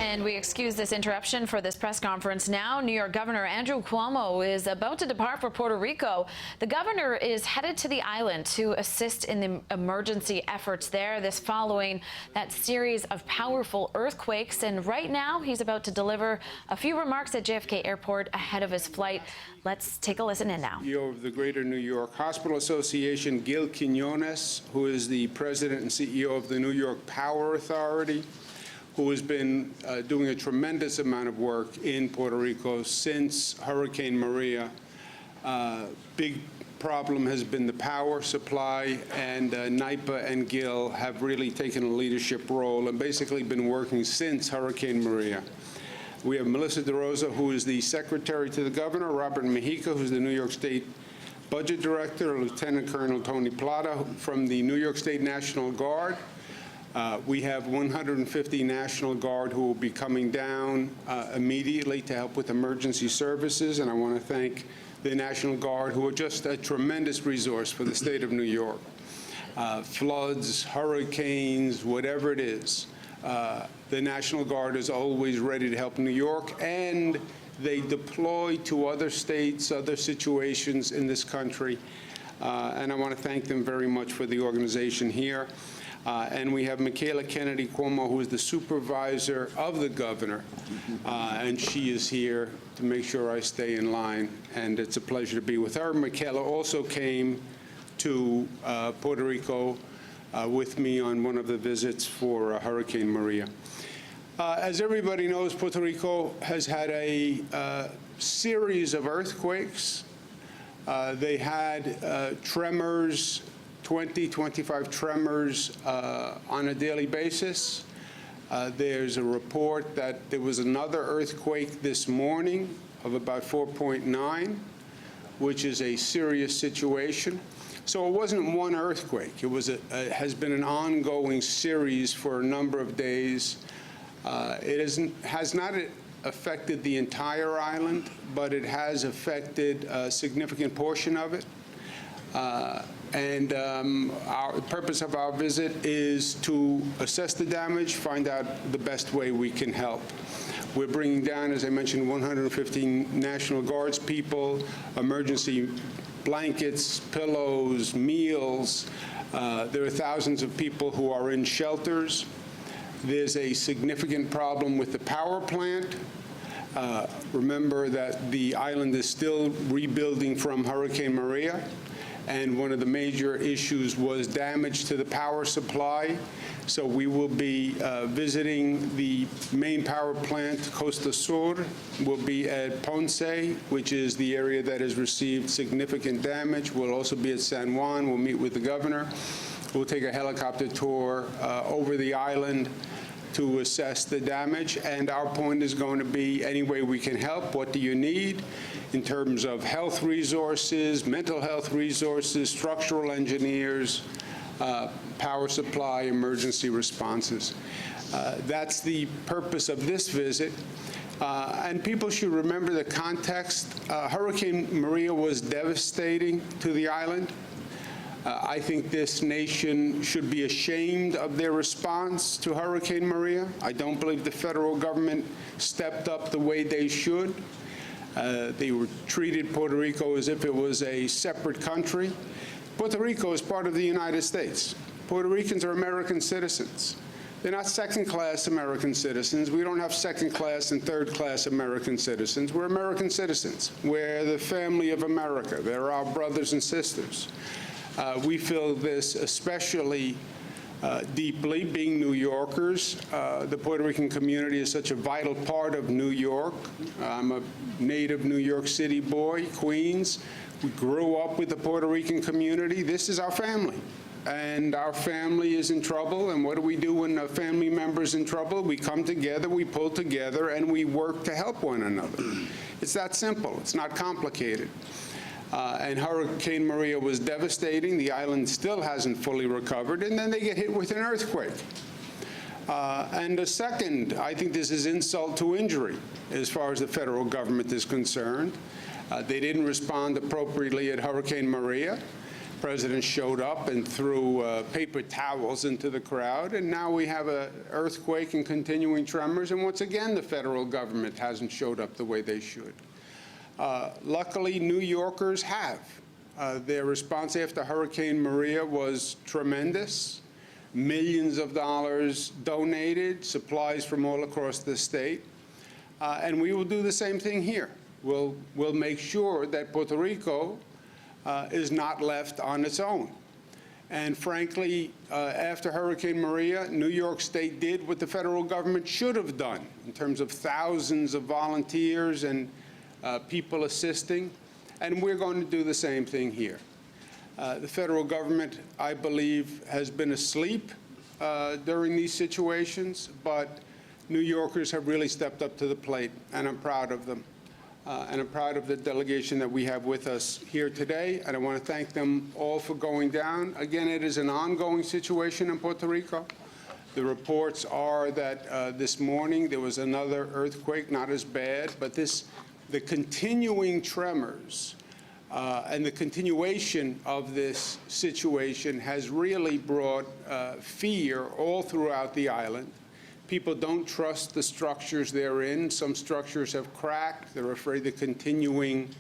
And we excuse this interruption for this press conference now. New York Governor Andrew Cuomo is about to depart for Puerto Rico. The governor is headed to the island to assist in the emergency efforts there, this following that series of powerful earthquakes. And right now, he's about to deliver a few remarks at JFK Airport ahead of his flight. Let's take a listen in now. CEO of the Greater New York Hospital Association, Gil Quinones, who is the president and CEO of the New York Power Authority, who has been doing a tremendous amount of work in Puerto Rico since Hurricane Maria. Big problem has been the power supply, and NYPA and Gil have really taken a leadership role and basically been working since Hurricane Maria. We have Melissa DeRosa, who is the secretary to the governor, Robert Mejica, who's the New York State Budget Director, Lieutenant Colonel Tony Plata from the New York State National Guard. We have 150 National Guard who will be coming down immediately to help with emergency services, and I want to thank the National Guard, who are just a tremendous resource for the state of New York. Floods, hurricanes, whatever it is, the National Guard is always ready to help New York, and they deploy to other states, other situations in this country, and I want to thank them very much for the organization here. And we have Michaela Kennedy Cuomo, who is the supervisor of the governor, and she is here to make sure I stay in line, and it's a pleasure to be with her. Michaela also came to Puerto Rico with me on one of the visits for Hurricane Maria. As everybody knows, Puerto Rico has had a series of earthquakes. They had tremors, 20, 25 tremors on a daily basis. There's a report that there was another earthquake this morning of about 4.9, which is a serious situation. So it wasn't one earthquake. It was has been an ongoing series for a number of days. It has not affected the entire island, but it has affected a significant portion of it. The purpose of our visit is to assess the damage, find out the best way we can help. We're bringing down, as I mentioned, 115 National Guards people, emergency blankets, pillows, meals. There are thousands of people who are in shelters. There's a significant problem with the power plant. Remember that the island is still rebuilding from Hurricane Maria, and one of the major issues was damage to the power supply. So we will be visiting the main power plant, Costa Sur. We'll be at Ponce, which is the area that has received significant damage. We'll also be at San Juan. We'll meet with the governor. We'll take a helicopter tour over the island to assess the damage, and our point is going to be any way we can help. What do you need in terms of health resources, mental health resources, structural engineers, power supply, emergency responses? That's the purpose of this visit. And people should remember the context. Hurricane Maria was devastating to the island. I think this nation should be ashamed of their response to Hurricane Maria. I don't believe the federal government stepped up the way they should. They treated Puerto Rico as if it was a separate country. Puerto Rico is part of the United States. Puerto Ricans are American citizens. They're not second-class American citizens. We don't have second-class and third-class American citizens. We're American citizens. We're the family of America. They're our brothers and sisters. We feel this especially deeply, being New Yorkers. The Puerto Rican community is such a vital part of New York. I'm a native New York City boy, Queens. We grew up with the Puerto Rican community. This is our family. And our family is in trouble, and what do we do when a family member is in trouble? We come together, we pull together, and we work to help one another. It's that simple. It's not complicated. And Hurricane Maria was devastating. The island still hasn't fully recovered, and then they get hit with an earthquake. And a second, I think this is insult to injury as far as the federal government is concerned. They didn't respond appropriately at Hurricane Maria. President showed up and threw paper towels into the crowd, and now we have an earthquake and continuing tremors, and once again, the federal government hasn't showed up the way they should. Luckily, New Yorkers have. Their response after Hurricane Maria was tremendous. Millions of dollars donated, supplies from all across the state, and we will do the same thing here. We'll make sure that Puerto Rico is not left on its own. And frankly, after Hurricane Maria, New York State did what the federal government should have done in terms of thousands of volunteers and people assisting, and we're going to do the same thing here. The federal government, I believe, has been asleep during these situations, but New Yorkers have really stepped up to the plate, and I'm proud of them. And I'm proud of the delegation that we have with us here today, and I want to thank them all for going down. Again, it is an ongoing situation in Puerto Rico. The reports are that this morning there was another earthquake, not as bad, but the continuing tremors and the continuation of this situation has really brought fear all throughout the island. People don't trust the structures they're in. Some structures have cracked. They're afraid the continuing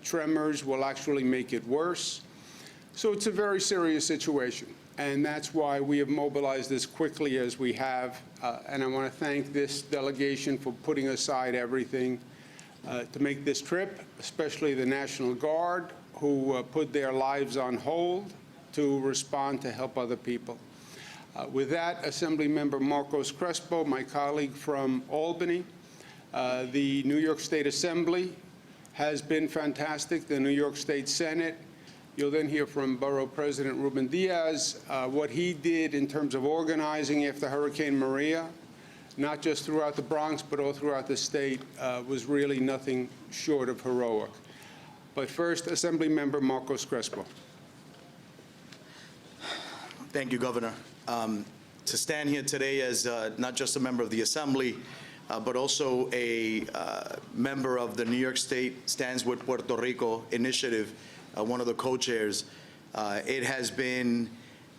tremors will actually make it worse. So it's a very serious situation, and that's why we have mobilized as quickly as we have. And I want to thank this delegation for putting aside everything to make this trip, especially the National Guard, who put their lives on hold to respond to help other people. With that, Assemblymember Marcos Crespo, my colleague from Albany, the New York State Assembly has been fantastic, the New York State Senate. You'll then hear from Borough President Ruben Diaz, what he did in terms of organizing after Hurricane Maria, not just throughout the Bronx, but all throughout the state, was really nothing short of heroic. But first, Assemblymember Marcos Crespo. Thank you, Governor. To stand here today as not just a member of the Assembly, but also a member of the New York State Stands with Puerto Rico initiative, one of the co-chairs, it has been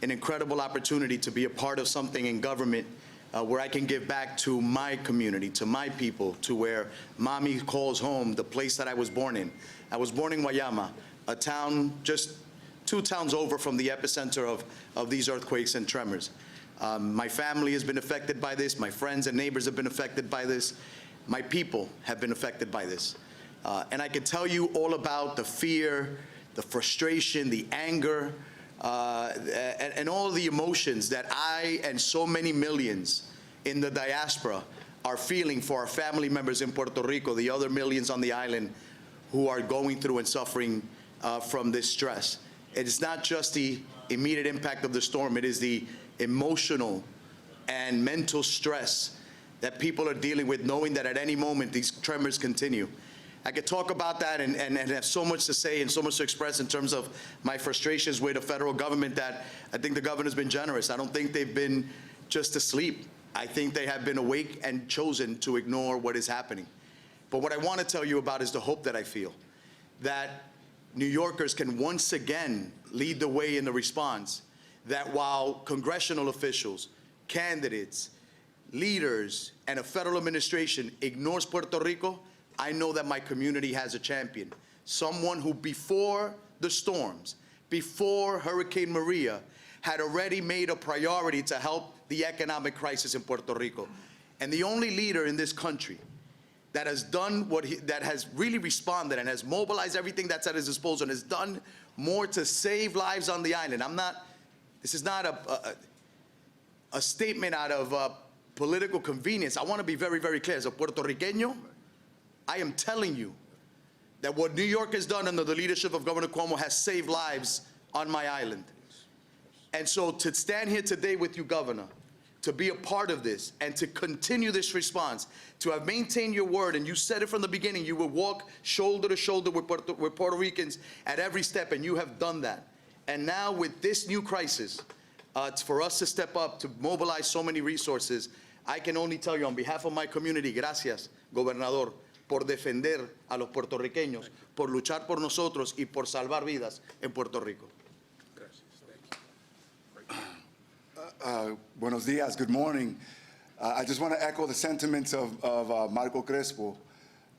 an incredible opportunity to be a part of something in government where I can give back to my community, to my people, to where mommy calls home, the place that I was born in. I was born in Guayama, a town just 2 towns over from the epicenter of these earthquakes and tremors. My family has been affected by this. My friends and neighbors have been affected by this. My people have been affected by this. And I can tell you all about the fear, the frustration, the anger, and all the emotions that I and so many millions in the diaspora are feeling for our family members in Puerto Rico, the other millions on the island who are going through and suffering from this stress. It's not just the immediate impact of the storm, it is the emotional and mental stress that people are dealing with, knowing that at any moment these tremors continue. I could talk about that and have so much to say and so much to express in terms of my frustrations with the federal government that I think the governor's been generous. I don't think they've been just asleep. I think they have been awake and chosen to ignore what is happening. But what I want to tell you about is the hope that I feel, that New Yorkers can once again lead the way in the response, that while congressional officials, candidates, leaders, and a federal administration ignores Puerto Rico, I know that my community has a champion, someone who before the storms, before Hurricane Maria, had already made a priority to help the economic crisis in Puerto Rico. And the only leader in this country that has done that has really responded and has mobilized everything that's at his disposal and has done more to save lives on the island. This is not a statement out of political convenience. I want to be very, very clear. As a Puerto Riqueño, I am telling you that what New York has done under the leadership of Governor Cuomo has saved lives on my island. And so to stand here today with you, Governor, to be a part of this and to continue this response, to have maintained your word, and you said it from the beginning, you would walk shoulder to shoulder with Puerto Ricans at every step, and you have done that. And now with this new crisis, it's for us to step up, to mobilize so many resources. I can only tell you on behalf of my community, gracias, Gobernador, por defender a los puertorriqueños, por luchar por nosotros y por salvar vidas en Puerto Rico. Buenos dias, good morning. I just want to echo the sentiments of Marco Crespo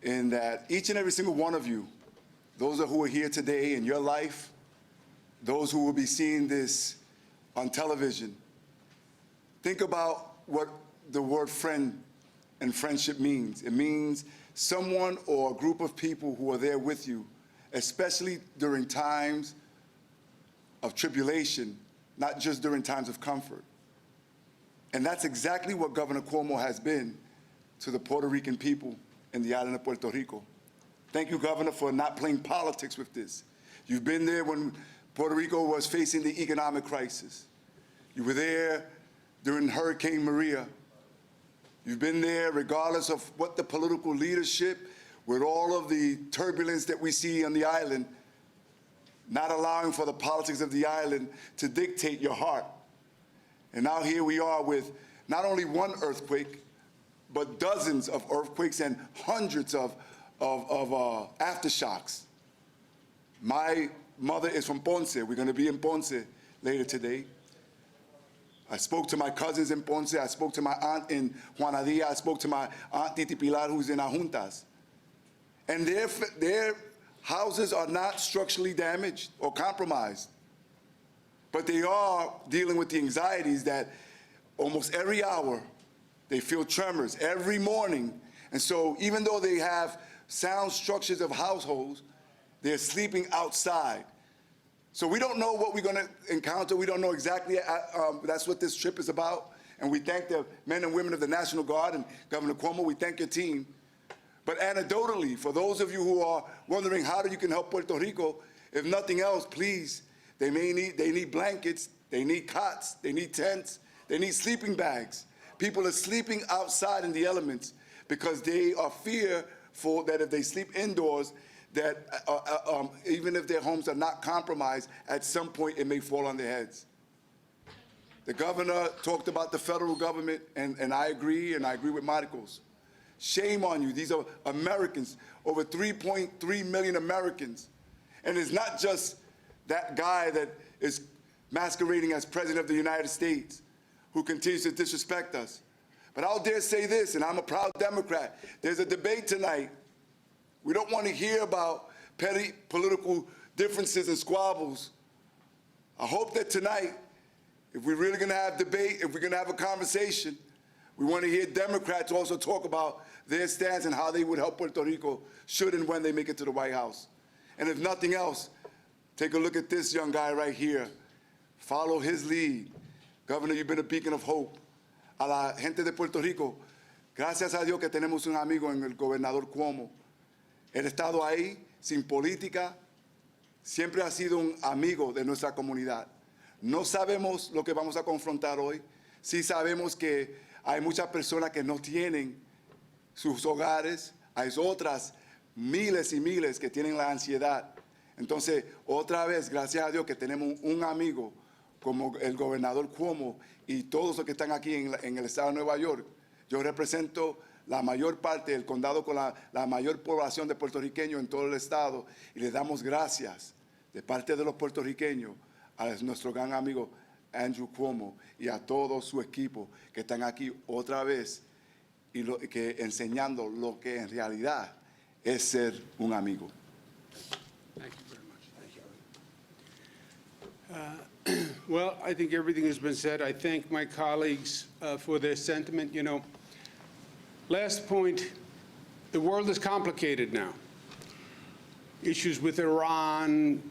in that each and every single one of you, those who are here today in your life, those who will be seeing this on television, think about what the word friend and friendship means. It means someone or a group of people who are there with you, especially during times of tribulation, not just during times of comfort. And that's exactly what Governor Cuomo has been to the Puerto Rican people in the island of Puerto Rico. Thank you, Governor, for not playing politics with this. You've been there when Puerto Rico was facing the economic crisis. You were there during Hurricane Maria. You've been there regardless of what the political leadership, with all of the turbulence that we see on the island, not allowing for the politics of the island to dictate your heart. And now here we are with not only one earthquake, but dozens of earthquakes and hundreds of aftershocks. My mother is from Ponce. We're going to be in Ponce later today. I spoke to my cousins in Ponce. I spoke to my aunt in Juanadilla. I spoke to my aunt Titi Pilar, who's in Ajuntas. And their houses are not structurally damaged or compromised, but they are dealing with the anxieties that almost every hour they feel tremors every morning. And so even though they have sound structures of households, they're sleeping outside. So we don't know what we're going to encounter. We don't know exactly. That's what this trip is about. And we thank the men and women of the National Guard and Governor Cuomo. We thank your team. But anecdotally, for those of you who are wondering how you can help Puerto Rico, if nothing else, please, they need blankets, they need cots, they need tents, they need sleeping bags. People are sleeping outside in the elements because they are fearful that if they sleep indoors, that even if their homes are not compromised, at some point it may fall on their heads. The governor talked about the federal government, and I agree with Marcos. Shame on you. These are Americans, over 3.3 million Americans. And it's not just that guy that is masquerading as President of the United States who continues to disrespect us. But I'll dare say this, and I'm a proud Democrat. There's a debate tonight. We don't want to hear about petty political differences and squabbles. I hope that tonight, if we're really going to have debate, if we're going to have a conversation, we want to hear Democrats also talk about their stance and how they would help Puerto Rico should and when they make it to the White House. And if nothing else, take a look at this young guy right here. Follow his lead. Governor, you've been a beacon of hope. A la gente de Puerto Rico, gracias a Dios que tenemos un amigo en el gobernador Cuomo. Él ha estado ahí sin política, siempre ha sido un amigo de nuestra comunidad. No sabemos lo que vamos a confrontar hoy. Sí sabemos que hay muchas personas que no tienen sus hogares. Hay otras miles y miles que tienen la ansiedad. Entonces, otra vez, gracias a Dios que tenemos un amigo como el gobernador Cuomo y todos los que están aquí en el estado de Nueva York. Yo represento la mayor parte del condado con la mayor población de puertorriqueños en todo el estado y les damos gracias de parte de los puertorriqueños a nuestro gran amigo Andrew Cuomo y a todo su equipo que están aquí otra vez y enseñando lo que en realidad es ser un amigo. Thank you very much. Thank you. Well, I think everything has been said. I thank my colleagues for their sentiment. You know, last point, the world is complicated now. Issues with Iran,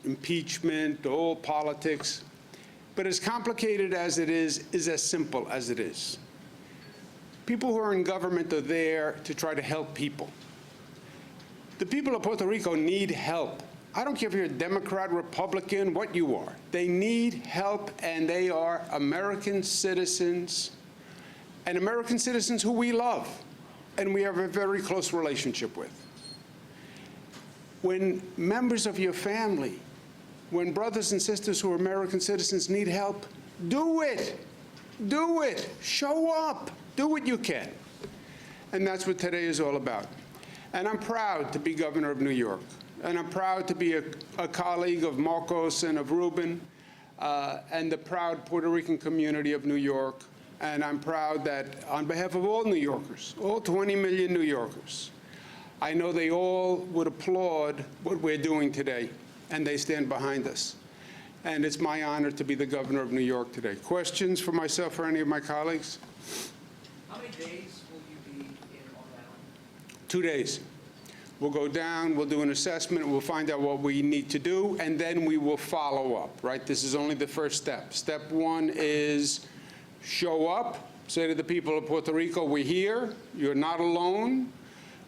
impeachment, all politics. But as complicated as it is as simple as it is. People who are in government are there to try to help people. The people of Puerto Rico need help. I don't care if you're a Democrat, Republican, what you are. They need help, and they are American citizens, and American citizens who we love, and we have a very close relationship with. When members of your family, when brothers and sisters who are American citizens need help, do it. Do it. Show up. Do what you can. And that's what today is all about. And I'm proud to be governor of New York. And I'm proud to be a colleague of Marcos and of Ruben. and the proud Puerto Rican community of New York. And I'm proud that on behalf of all New Yorkers, all 20 million New Yorkers, I know they all would applaud what we're doing today, and they stand behind us. And it's my honor to be the governor of New York today. Questions for myself or any of my colleagues? How many days will you be in on that island? 2 days. We'll go down, we'll do an assessment, we'll find out what we need to do, and then we will follow up, right? This is only the first step. Step one is show up, say to the people of Puerto Rico, we're here, you're not alone.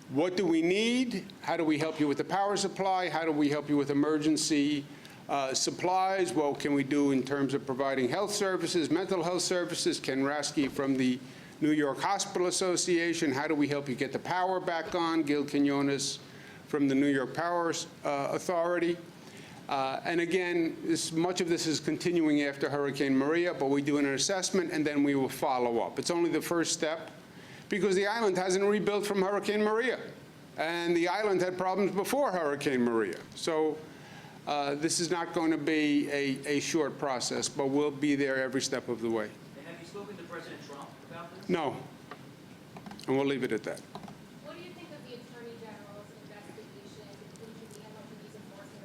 What do we need? How do we help you with the power supply? How do we help you with emergency supplies? What can we do in terms of providing health services, mental health services? Ken Rasky from the New York Hospital Association, how do we help you get the power back on? Gil Quinones from the New York Power Authority. And again, much of this is continuing after Hurricane Maria, but we do an assessment and then we will follow up. It's only the first step because the island hasn't rebuilt from Hurricane Maria. And the island had problems before Hurricane Maria. So this is not going to be a short process, but we'll be there every step of the way. And have you spoken to President Trump about this? No. And we'll leave it at that. What do you think of the Attorney General's investigation into the NYPD's enforcement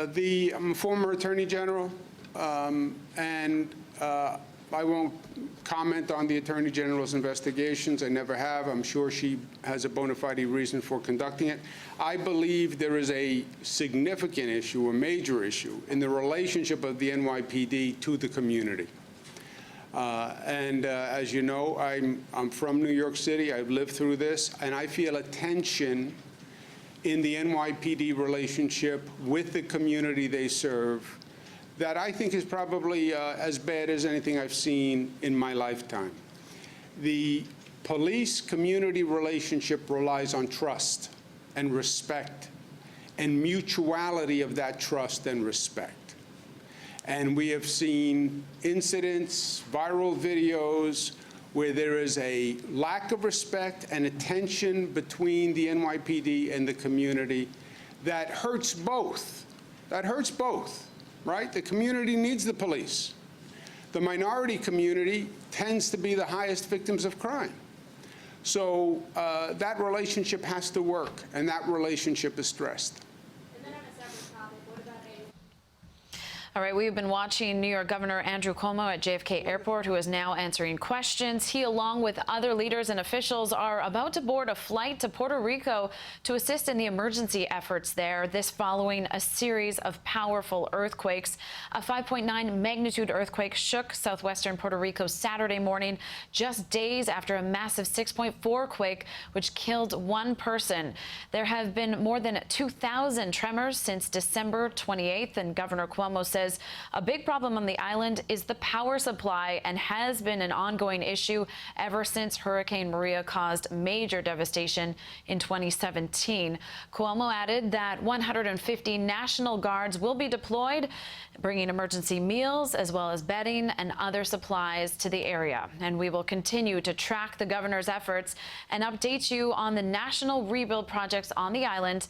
of their? I'm a former Attorney General, and I won't comment on the Attorney General's investigations. I never have. I'm sure she has a bona fide reason for conducting it. I believe there is a significant issue, a major issue, in the relationship of the NYPD to the community. As you know, I'm from New York City. I've lived through this, and I feel a tension in the NYPD relationship with the community they serve that I think is probably as bad as anything I've seen in my lifetime. The police-community relationship relies on trust and respect and mutuality of that trust and respect. And we have seen incidents, viral videos, where there is a lack of respect and a tension between the NYPD and the community that hurts both. That hurts both, right? The community needs the police. The minority community tends to be the highest victims of crime. So that relationship has to work, and that relationship is stressed. And then on a separate topic, what about All right, we've been watching New York Governor Andrew Cuomo at JFK Airport, who is now answering questions. He, along with other leaders and officials, are about to board a flight to Puerto Rico to assist in the emergency efforts there. This following a series of powerful earthquakes. A 5.9 magnitude earthquake shook southwestern Puerto Rico Saturday morning, just days after a massive 6.4 quake, which killed one person. There have been more than 2,000 tremors since December 28th, and Governor Cuomo says a big problem on the island is the power supply and has been an ongoing issue ever since Hurricane Maria caused major devastation in 2017. Cuomo added that 150 National Guards will be deployed, bringing emergency meals as well as bedding and other supplies to the area. And we will continue to track the governor's efforts and update you on the national rebuild projects on the island